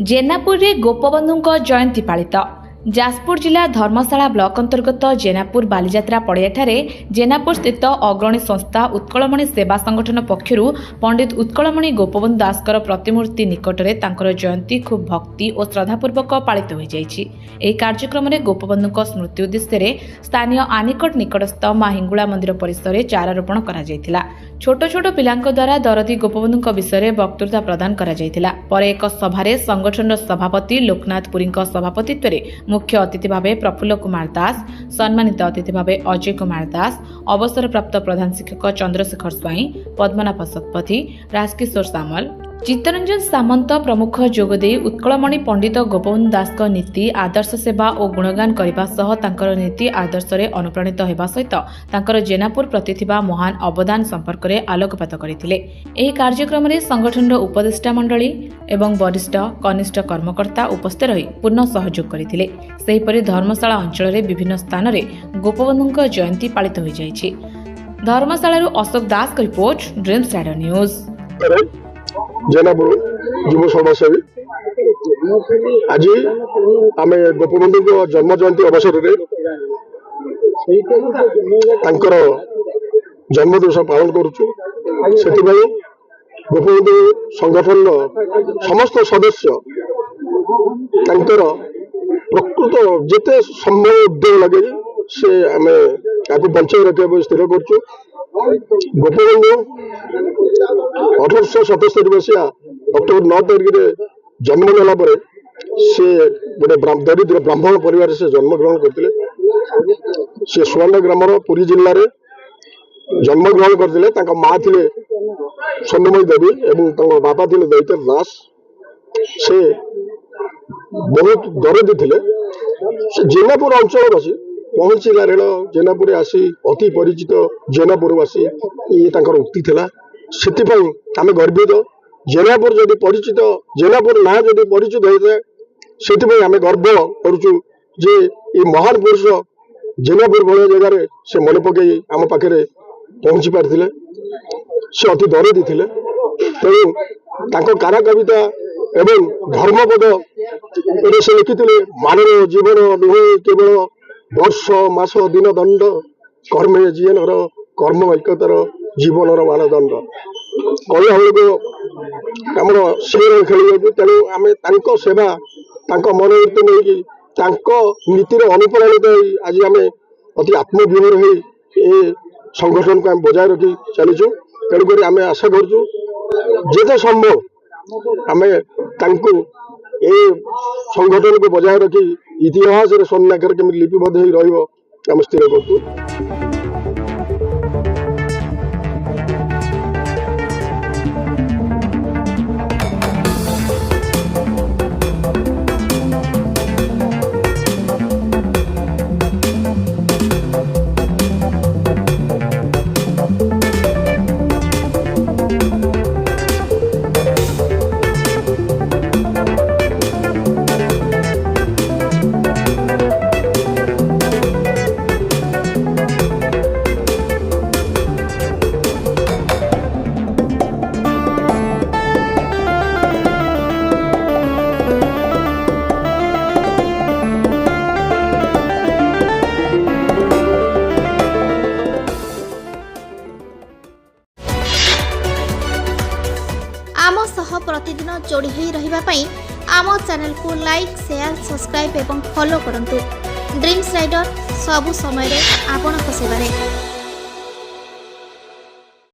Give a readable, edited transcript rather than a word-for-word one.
जेनापुर रे गोपबंधु जयंती पालित। जाजपुर जिला धर्मशाला ब्लॉक अंतर्गत जेनापुर बालीजात्रा पड़ियाठारे जेनापुर स्थित अग्रणी संस्था उत्कलमणि सेवा संगठन पक्षर पंडित उत्कलमणि गोपबंधु दासकर प्रतिमूर्ति निकटरे तांकर जयंती खूब भक्ति और श्रद्धापूर्वक पालित हो जाइछि। एही कार्यक्रम में गोपबंधु स्मृति उद्देश्य स्थानीय आनिकट निकटस्थ मां हिंगुला मंदिर परिसर में चारारोपण करा जायतिला। छोट छोट पिलांक द्वारा दरदी गोपबंधु विषय वक्तृता प्रदान करा जायतिला। परे एक सभारे संगठन सभापति लोकनाथ पुरी सभापतित्व मुख्य अतिथि भावे प्रफुल्ल कुमार दास, सम्मानित अतिथि भावे अजय कुमार दास, अवसरप्राप्त प्रधान शिक्षक चंद्रशेखर स्वाई, पद्मनाभ शतपथी, राजकिशोर सामल, चित्तरंजन सामंत प्रमुख जोगदे उत्कलमणि पंडित गोपबंधु दास नीति आदर्श सेवा और गुणगान करने सह तांकर नीति आदर्श रे अनुप्राणित होगा सहित तांकर जेनापुर प्रति थिबा महान अवदान संपर्क में आलोकपात करथिले। एही कार्यक्रम में संगठन उपदेष्टा मंडली एवं वरिष्ठ कनिष्ठ कर्मकर्ता उपस्थित रही पूर्ण सहयोग करथिले। सेहीपरि धर्मशाला अंचल में विभिन्न स्थान में गोपबंधु जयंती पालित हो जाइछि। धर्मशाला अशोक दास का report, dreams rider news. Jenapur युव समाजसेवी आज आम गोपबंधु जन्म जयंती अवसर में जन्मदिवस पालन करुचु। गोपबंधु संगठन समस्त सदस्य प्रकृत जिते समय उद्योग लगे से आम आपको बचाई रखा स्थिर करुचु। गोपबंधु 1877 मसीहा अक्टोबर 9 तारिख जन्म नेला पर से गोटे दरिद्र ब्राह्मण परिवार से जन्म ग्रहण करते। से सुवर्ण ग्रामर पुरी जिले में जन्म ग्रहण करते। माँ थे स्वर्णमयी देवी और बापा थे दैतर दास। से बहुत दरदी थे। जेनापुर अंचल बसी पहुंचला रेल जेनापुर आसी अति परिचित जेनापुरवासी ये उक्ति थिला। सेतिपई आमे गर्वित। जेनापुर जदि परिचित जेनापुर ना जदि परिचित होता है सेतिपई आमे गर्व करूचु जे ये महान पुरुष जेनापुर भले जगह से मन पकई आम पाखे पहुंची पारे। से अति दरदी थे। तेणु कारा कविता एवं धर्मपद से लिखिले मानव जीवन नुहे केवल वर्ष मास दिन दंड कर्मे जीवन कर्म ऐक्यतार जीवन मानदंड कहला आम शेर खेल। तेणु आम सेवा मनोवृत्ति नहीं नीतिर अनुप्राणित आज आम अति आत्मविभोर हो संगठन को आम बजाय रखी चलीचु। तेणुक आम आशा करूँ जेते संभव आम संगठन को बजाय रखी इतिहास स्वर्णाक्षर केमी लिपिबद्ध रही स्थिर करूँ। आम सह प्रतिदिन जोड़ी होई रहिबा पई आम चैनल को लाइक, शेयर, सब्सक्राइब एवं फॉलो करंतु। ड्रीम्स राइडर सबु समय रे आपन को सेवा रे।